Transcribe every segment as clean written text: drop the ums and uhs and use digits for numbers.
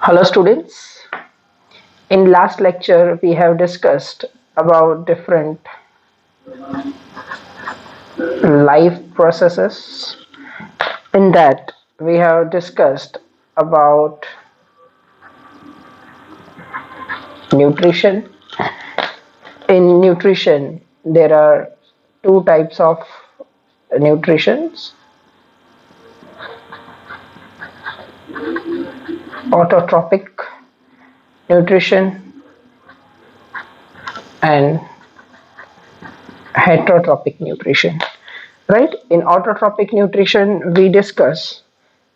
Hello students. In last lecture we have discussed about different life processes. In that we have discussed about nutrition. In nutrition there are two types of nutritions: autotrophic nutrition and heterotrophic nutrition. Right? In autotrophic nutrition we discuss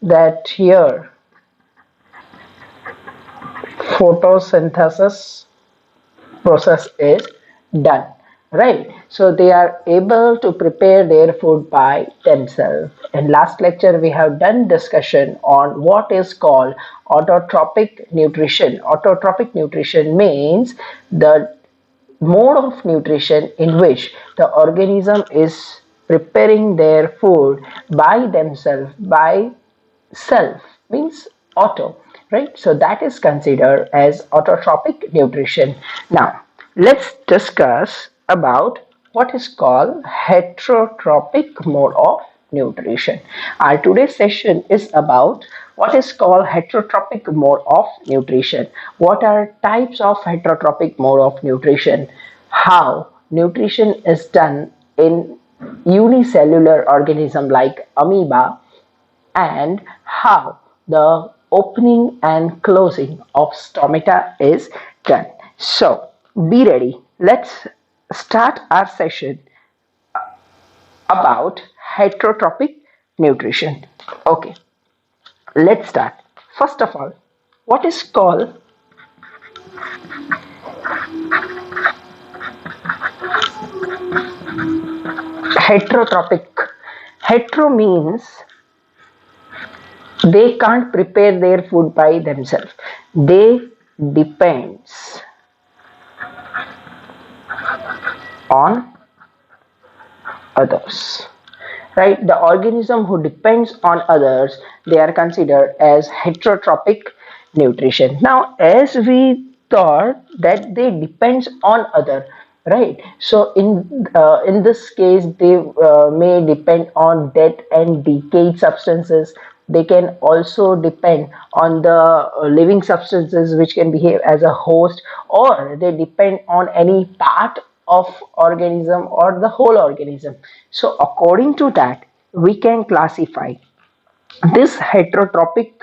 that here photosynthesis process is done, right? So they are able to prepare their food by themselves. In last lecture we have done discussion on what is called autotrophic nutrition. Autotrophic nutrition means the mode of nutrition in which the organism is preparing their food by themselves, by self means auto, right? So that is considered as autotrophic nutrition. Now let's discuss about what is called heterotrophic mode of nutrition. Our today's session is about what is called heterotrophic mode of nutrition. What are types of heterotrophic mode of nutrition? How nutrition is done in unicellular organism like amoeba, and how the opening and closing of stomata is done. So be ready. Let's start our session about heterotrophic nutrition. Okay, let's start. First of all, what is called heterotrophic? Hetero means they can't prepare their food by themselves. They depends on others, right? The organism who depends on others, they are considered as heterotrophic nutrition. Now as we thought that they depends on other, right? So in this case they may depend on dead and decayed substances. They can also depend on the living substances which can behave as a host, or they depend on any part of organism or the whole organism. So according to that we can classify this heterotrophic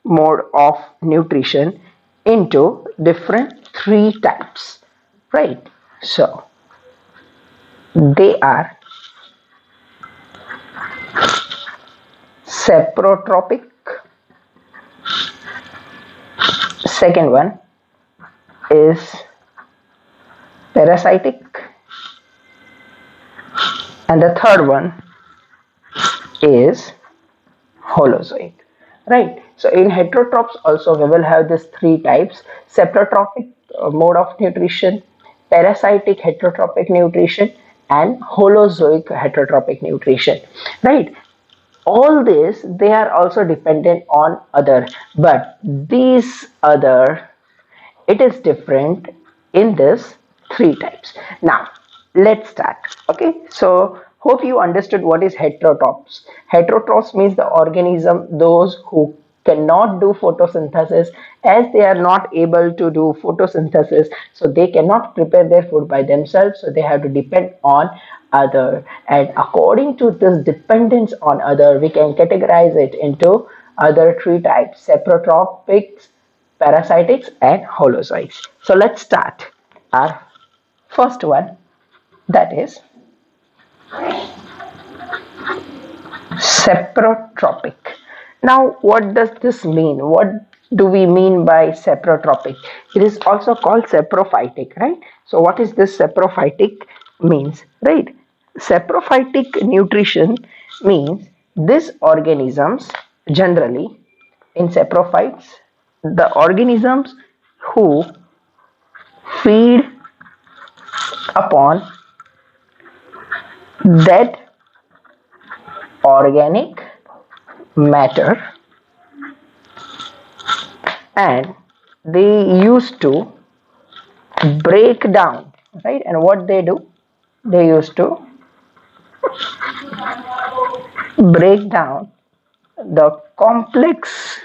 mode of nutrition into different three types, right? So they are saprotropic, second one is parasitic, and the third one is holozoic, right? So in heterotrophs also we will have these three types: saprotrophic mode of nutrition, parasitic heterotrophic nutrition, and holozoic heterotrophic nutrition, right? All this they are also dependent on other, but these other, it is different in this three types. Now let's start. Okay, so hope you understood what is heterotrophs. Heterotrophs means the organism those who cannot do photosynthesis. As they are not able to do photosynthesis, so they cannot prepare their food by themselves, so they have to depend on other, and according to this dependence on other we can categorize it into other three types: saprotrophics, parasitics, and holozoics. So let's start our first one, that is saprotropic. Now what does this mean? What do we mean by saprotropic? It is also called saprophytic, right? So what is this saprophytic means, right? Saprophytic nutrition means these organisms, generally in saprophytes, the organisms who feed upon dead organic matter and they used to break down, right? And what they do, they used to break down the complex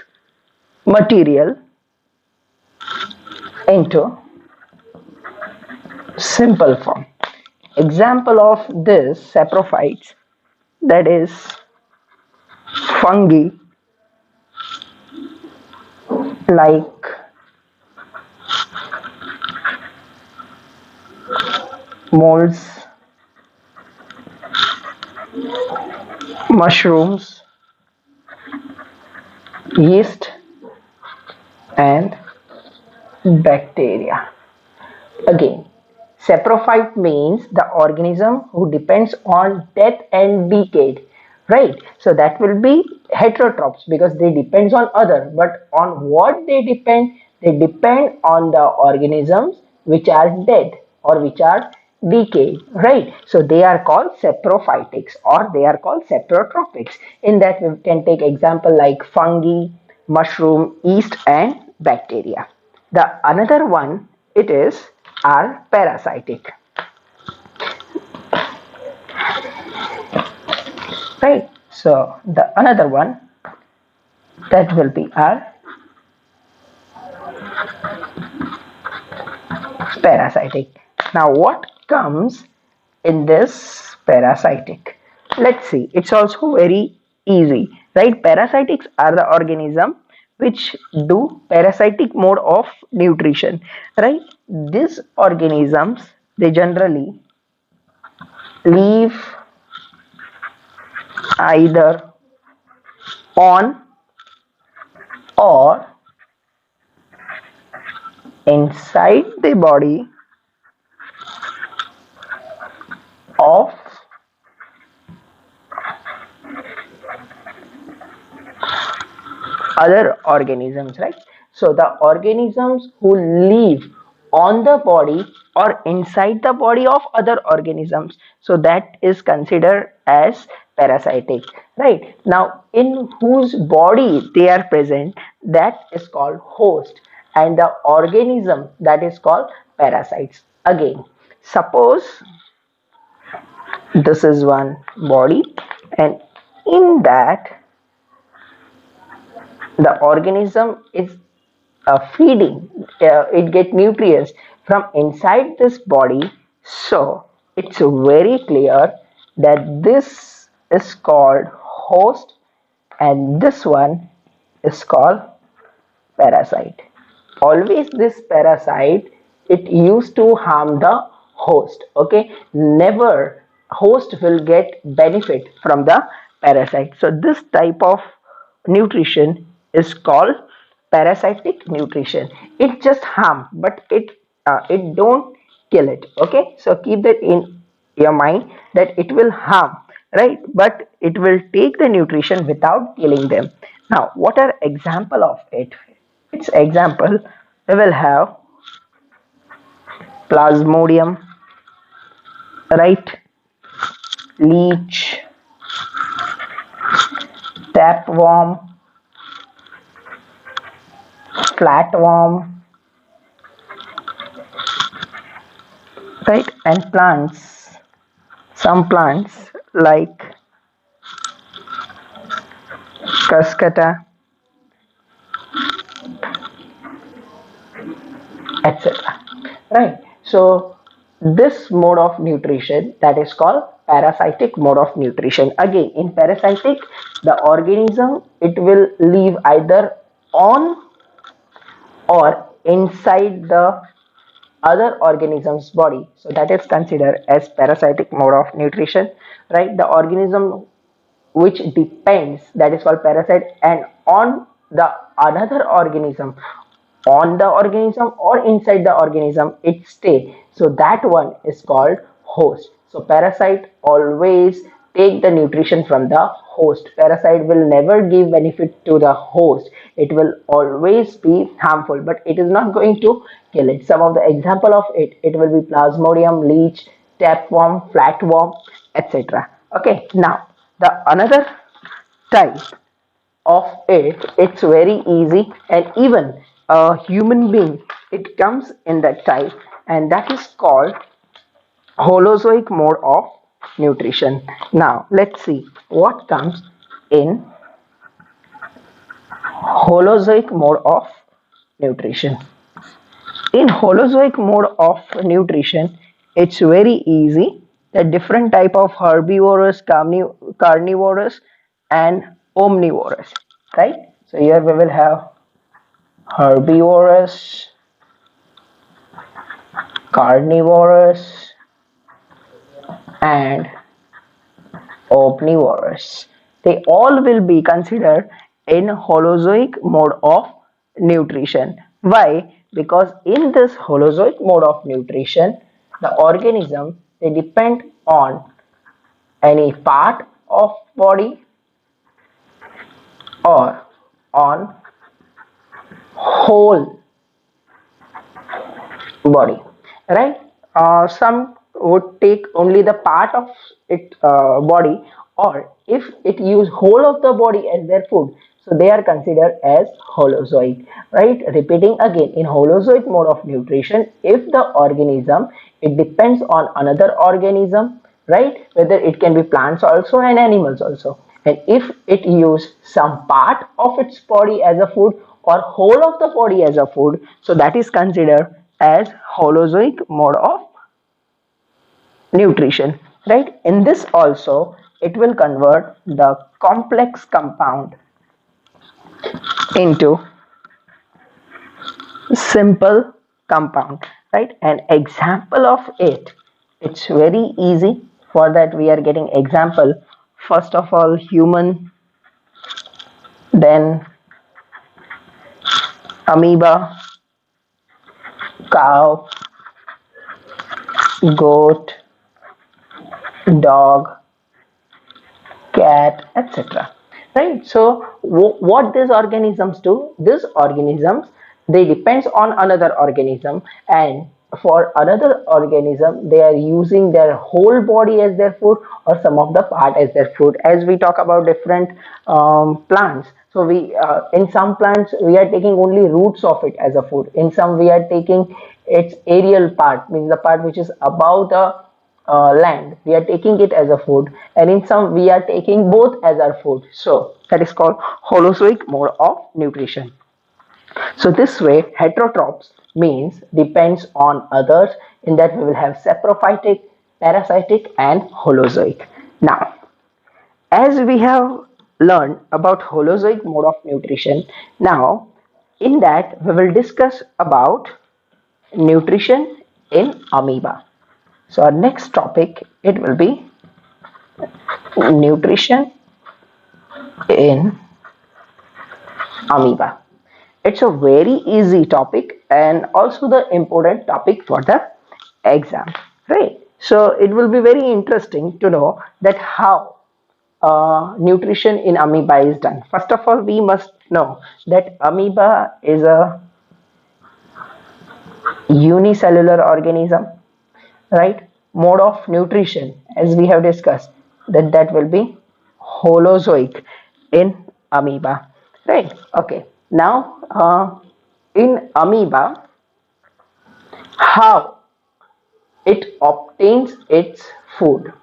material into simple form. Example of this saprophytes, that is fungi like molds, mushrooms, yeast, and bacteria. Again, saprophyte means the organism who depends on death and decay, right? So that will be heterotrophs because they depends on other, but on what they depend? They depend on the organisms which are dead or which are decayed, right? So they are called saprophytics or they are called saprotrophics. In that we can take example like fungi, mushroom, yeast, and bacteria. The another one it is are parasitic, right? So the another one that will be our parasitic. Now what comes in this parasitic? Let's see, it's also very easy, right? Parasitics are the organism which do parasitic mode of nutrition, right? These organisms, they generally live either on or inside the body of other organisms, right? So the organisms who live on the body or inside the body of other organisms, so that is considered as parasitic, right? Now in whose body they are present, that is called host, and the organism that is called parasites. Again, suppose this is one body, and in that the organism is feeding, it get nutrients from inside this body. So it's very clear that this is called host and this one is called parasite. Always this parasite, it used to harm the host, okay? Never host will get benefit from the parasite. So this type of nutrition is called parasitic nutrition. It just harm, but it don't kill it, okay? So keep that in your mind that it will harm, right? But it will take the nutrition without killing them. Now what are example of it? Its example, we will have plasmodium, right? Leech, tapeworm, flatworm, right? And plants, some plants like cascata, etc. Right? So this mode of nutrition, that is called parasitic mode of nutrition. Again, in parasitic, the organism, it will live either on or inside the other organism's body, so that is considered as parasitic mode of nutrition, right? The organism which depends, that is called parasite, and on the another organism, on the organism or inside the organism it stay, so that one is called host. So parasite always take the nutrition from the host. Parasite will never give benefit to the host, it will always be harmful, but it is not going to kill it. Some of the example of it will be plasmodium, leech, tapeworm, flatworm, etc. Okay, now the another type of it, it's very easy, and even a human being, it comes in that type, and that is called Holozoic mode of nutrition. Now let's see what comes in Holozoic mode of nutrition. In Holozoic mode of nutrition, it's very easy. The different type of herbivorous, carnivorous, and omnivorous, right? So here we will have herbivorous, carnivorous, and omnivorous. They all will be considered in Holozoic mode of nutrition. Why? Because in this Holozoic mode of nutrition, the organism, they depend on any part of body or on whole body, right? Some would take only the part of its body, or if it use whole of the body as their food, so they are considered as holozoic, right? Repeating again, in holozoic mode of nutrition, if the organism, it depends on another organism, right? Whether it can be plants also and animals also, and if it use some part of its body as a food or whole of the body as a food, so that is considered as holozoic mode of nutrition, right? In this also, it will convert the complex compound into simple compound, right? An example of it, it's very easy. For that we are getting example, first of all human, then amoeba, cow, goat, dog, cat, etc. Right? So what these organisms do? These organisms, they depends on another organism, and for another organism they are using their whole body as their food or some of the part as their food. As we talk about different plants, so we in some plants we are taking only roots of it as a food. In some we are taking its aerial part, means the part which is above the land, we are taking it as a food, and in some we are taking both as our food, so that is called holozoic mode of nutrition. So this way heterotrophs means depends on others, in that we will have saprophytic, parasitic, and holozoic. Now as we have learned about holozoic mode of nutrition, now in that we will discuss about nutrition in amoeba. So our next topic, it will be nutrition in amoeba. It's a very easy topic and also the important topic for the exam, right? So it will be very interesting to know that how nutrition in amoeba is done. First of all, we must know that amoeba is a unicellular organism, right? Mode of nutrition, as we have discussed, that will be holozoic in amoeba, right? Okay, now in amoeba, how it obtains its food?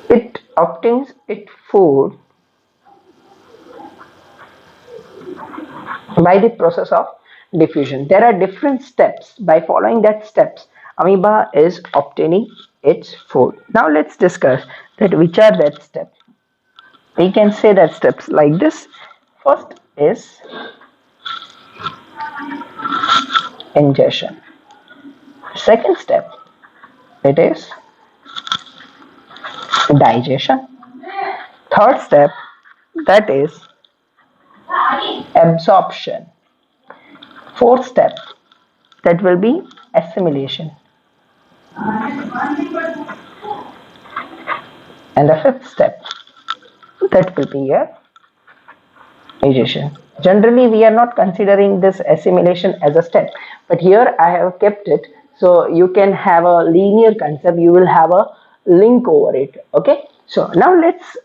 It obtains its food by the process of diffusion. There are different steps. By following that steps, amoeba is obtaining its food. Now let's discuss that which are that steps. We can say that steps like this. First is ingestion. Second step, it is digestion. Third step, that is absorption. Fourth step, that will be assimilation. And the fifth step, that will be your digestion. Generally, we are not considering this assimilation as a step, but here I have kept it so you can have a linear concept. You will have a link over it. Okay. So now let's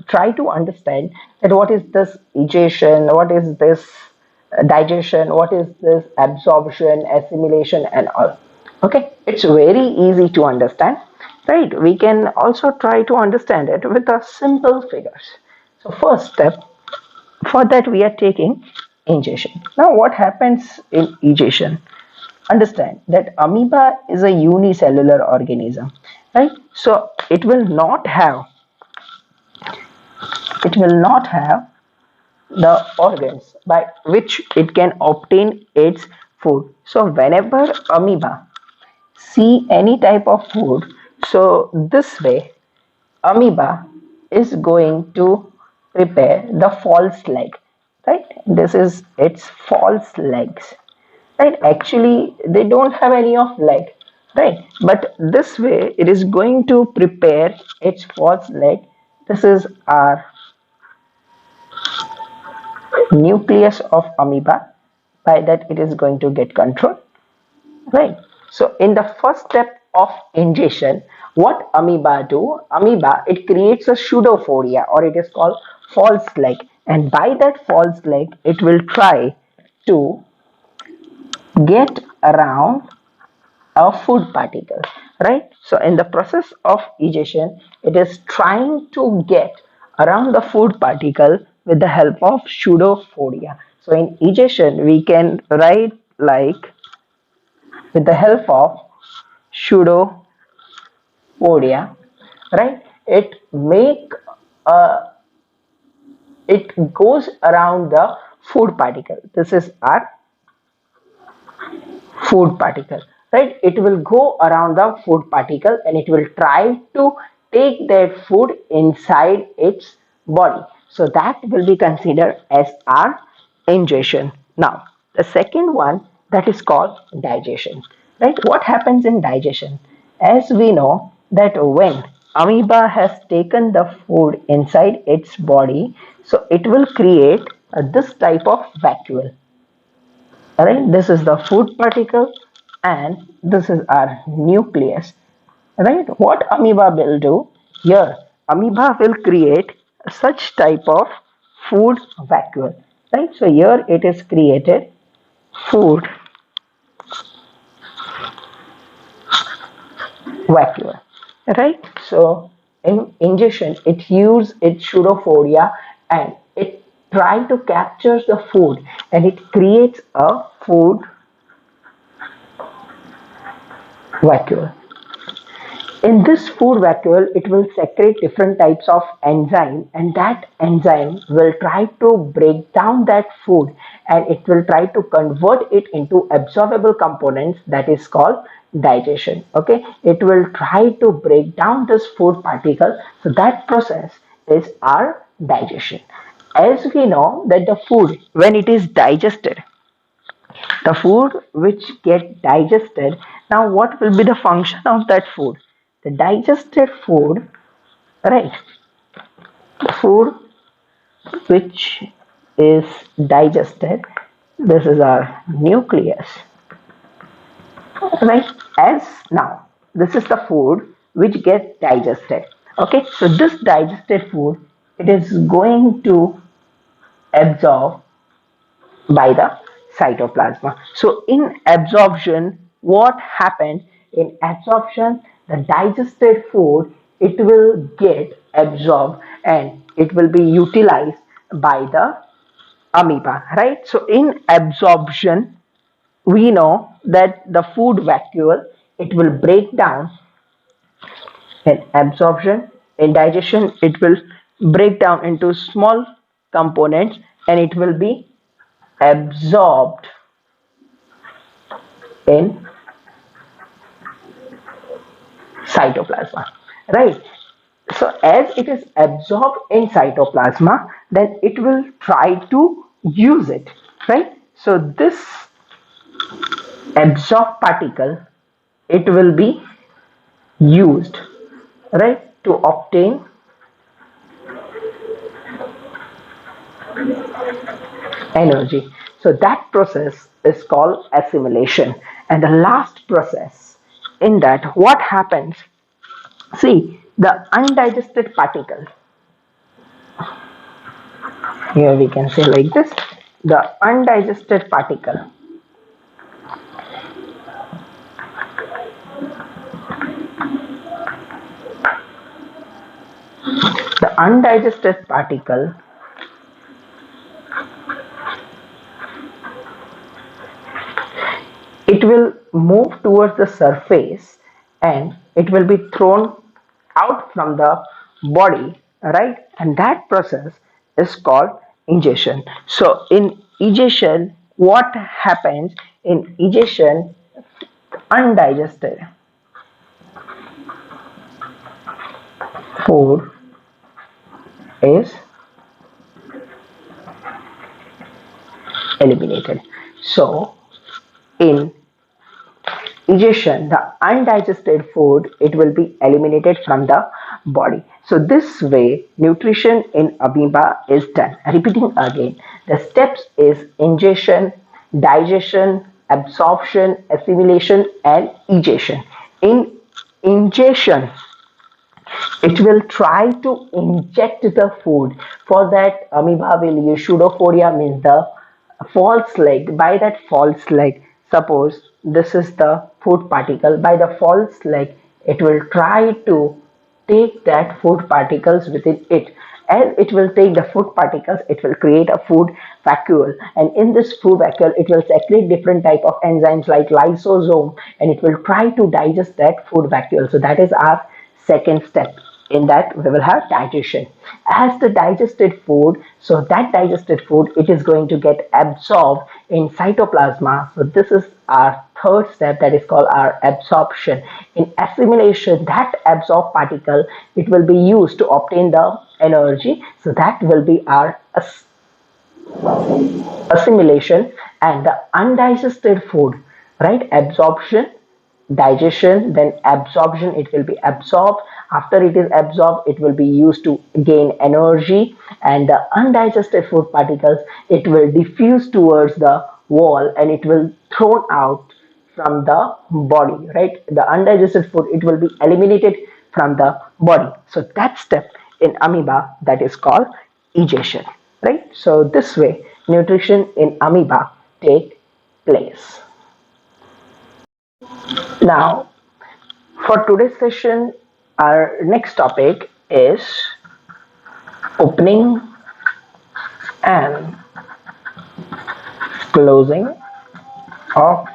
try to understand that what is this digestion, what is this digestion, what is this absorption, assimilation, and all. Okay, it's very easy to understand, right? We can also try to understand it with a simple figures. So first step, for that we are taking ingestion. Now what happens in ingestion? Understand that amoeba is a unicellular organism, right? So it will not have the organs by which it can obtain its food. So whenever amoeba see any type of food, so this way amoeba is going to prepare the false leg, right? This is its false legs, right? Actually they don't have any of leg, right? But this way it is going to prepare its false leg. This is our nucleus of amoeba. By that it is going to get control, right? So in the first step of ingestion, what amoeba do? Amoeba, it creates a pseudophoria, or it is called false leg, and by that false leg it will try to get around a food particle, right? So in the process of digestion, it is trying to get around the food particle with the help of pseudophoria. So in digestion we can write like, with the help of pseudophoria, right? It goes around the food particle. This is our food particle, right? It will go around the food particle and it will try to take that food inside its body. So that will be considered as our ingestion. Now the second one, that is called digestion, right? What happens in digestion? As we know that when amoeba has taken the food inside its body, so it will create this type of vacuole. Right, this is the food particle and this is our nucleus. Right, what amoeba will do here? Amoeba will create such type of food vacuole. Right, so here it is created food vacuole. Right, so in ingestion it uses its pseudophoria and it try to capture the food and it creates a food vacuole. In this food vacuole, it will secrete different types of enzyme, and that enzyme will try to break down that food and it will try to convert it into absorbable components, that is called digestion. Okay, it will try to break down this food particle. So that process is our digestion. As we know that the food, when it is digested, the food which get digested, now what will be the function of that food? The digested food, right? The food which is digested, this is our nucleus, right? As now this is the food which gets digested. Okay, so this digested food, it is going to absorb by the cytoplasma. So in absorption, what happened? In absorption, the digested food, it will get absorbed and it will be utilized by the amoeba, right? So in absorption, we know that the food vacuole, it will break down. In absorption, in digestion, it will break down into small components and it will be absorbed in cytoplasma, right? So as it is absorbed in cytoplasma, then it will try to use it, right? So this absorbed particle, it will be used, right, to obtain energy. So that process is called assimilation. And the last process, in that what happens? See, the undigested particle, Here we can say like this, the undigested particle. The undigested particle, it will move towards the surface and it will be thrown out from the body, right? And that process is called ingestion. So in ingestion, what happens in ingestion? Undigested food is eliminated. So in digestion, the undigested food, it will be eliminated from the body. So this way nutrition in amoeba is done. Repeating again, the steps is ingestion, digestion, absorption, assimilation and egestion. In ingestion, it will try to inject the food. For that, amoeba will use pseudophoria, means the false leg. By that false leg, suppose this is the food particle, by the false leg it will try to take that food particles within it. As it will take the food particles, it will create a food vacuole, and in this food vacuole it will secrete different type of enzymes like lysosome, and it will try to digest that food vacuole. So that is our second step. In that we will have digestion. As the digested food, so that digested food, it is going to get absorbed in cytoplasma. So this is our third step, that is called our absorption. In assimilation, that absorbed particle, it will be used to obtain the energy. So that will be our assimilation. And the undigested food, right? Absorption, digestion, then absorption, it will be absorbed. After it is absorbed, it will be used to gain energy, and the undigested food particles, it will diffuse towards the wall and it will thrown out from the body, right? The undigested food, it will be eliminated from the body. So that step in amoeba, that is called egestion, right? So this way nutrition in amoeba take place. Now, for today's session, our next topic is opening and closing of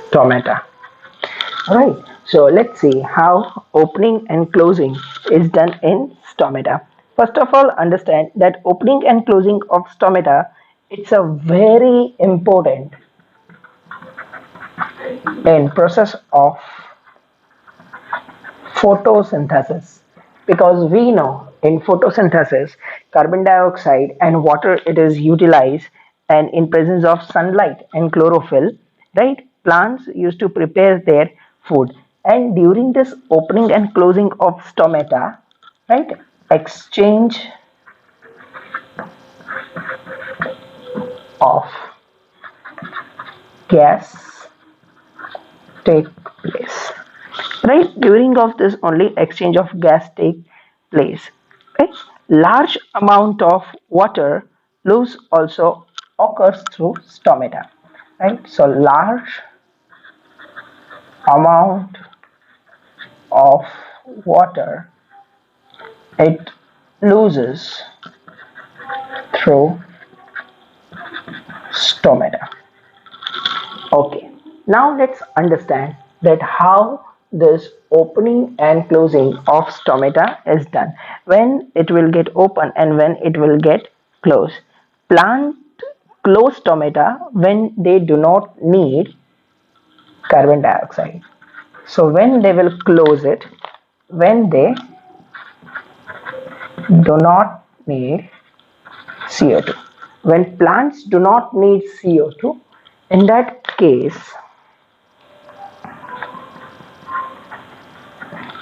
stomata. Alright, so let's see how opening and closing is done in stomata. First of all, understand that opening and closing of stomata, it's a very important in process of photosynthesis, because we know in photosynthesis carbon dioxide and water, it is utilized, and in presence of sunlight and chlorophyll, right, plants used to prepare their food. And during this opening and closing of stomata, right, exchange of gas take place, right? During of this only exchange of gas take place, right? Large amount of water loss also occurs through stomata, right? So large amount of water, it loses through stomata. Okay, now let's understand that how this opening and closing of stomata is done. When it will get open and when it will get closed. Plant close stomata when they do not need carbon dioxide. So when they will close it, when they do not need CO2. When plants do not need CO2, in that case,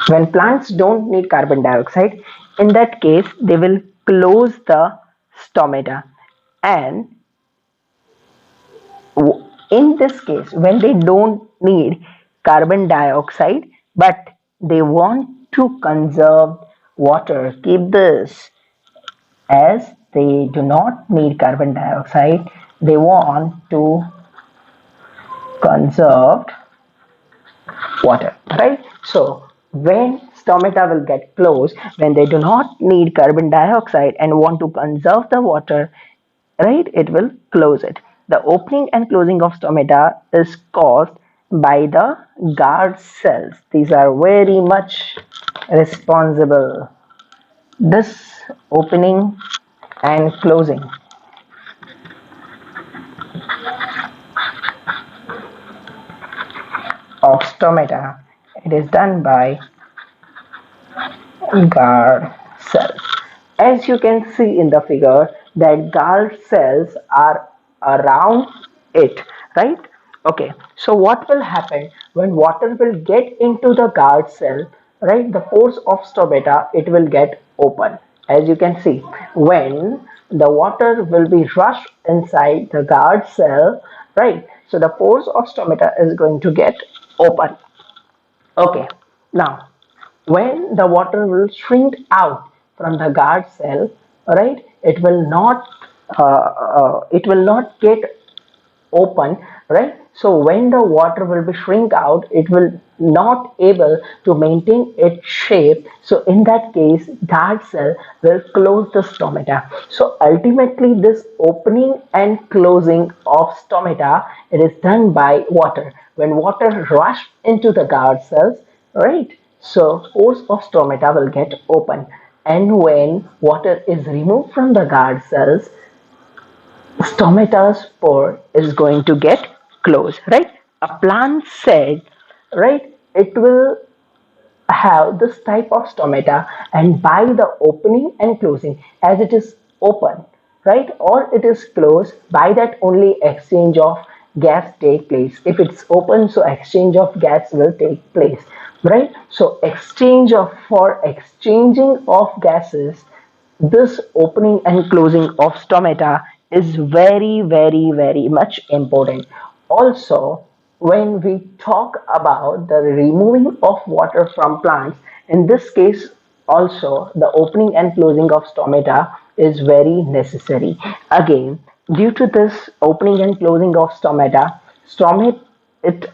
when plants don't need carbon dioxide, in that case, they will close the stomata. And in this case, when they don't need carbon dioxide, but they want to conserve water, keep this as they do not need carbon dioxide. They want to conserve water, right? So when stomata will get closed, when they do not need carbon dioxide and want to conserve the water, right, it will close it. The opening and closing of stomata is caused by the guard cells. These are very much responsible. This opening and closing of stomata, it is done by guard cells. As you can see in the figure, that guard cells are around it, right? Okay, so what will happen when water will get into the guard cell, right? The pores of stomata, it will get open. As you can see, when the water will be rushed inside the guard cell, right? So the pores of stomata is going to get open. Okay, now when the water will shrink out from the guard cell, right, it will not get open, right? So when the water will be shrink out, it will not able to maintain its shape. So in that case, guard cell will close the stomata. So ultimately, this opening and closing of stomata, it is done by water. When water rush into the guard cells, right, so pores of stomata will get open, and when water is removed from the guard cells, stomata's pore is going to get closed, right? A plant said, right, it will have this type of stomata, and by the opening and closing, as it is open, right, or it is closed, by that only exchange of gas take place. If it's open, so exchange of gas will take place, right? So exchange of for exchanging of gases, this opening and closing of stomata is very much important. Also, when we talk about the removing of water from plants, in this case also the opening and closing of stomata is very necessary. Again, due to this opening and closing of stomata, it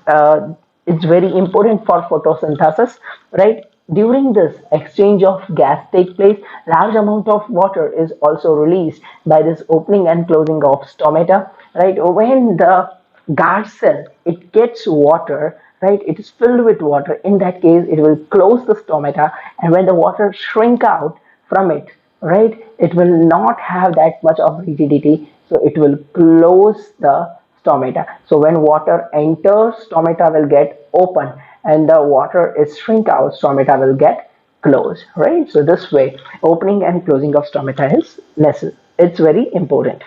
it's very important for photosynthesis, right? During this exchange of gas take place, large amount of water is also released by this opening and closing of stomata, right? When the guard cell it gets water, right, it is filled with water, in that case it will close the stomata, and when the water shrink out from it, right, it will not have that much of rigidity, so it will close the stomata. So when water enters, stomata will get open, and the water is shrink out, stomata will get closed, right? So this way, opening and closing of stomata is necessary. It's very important.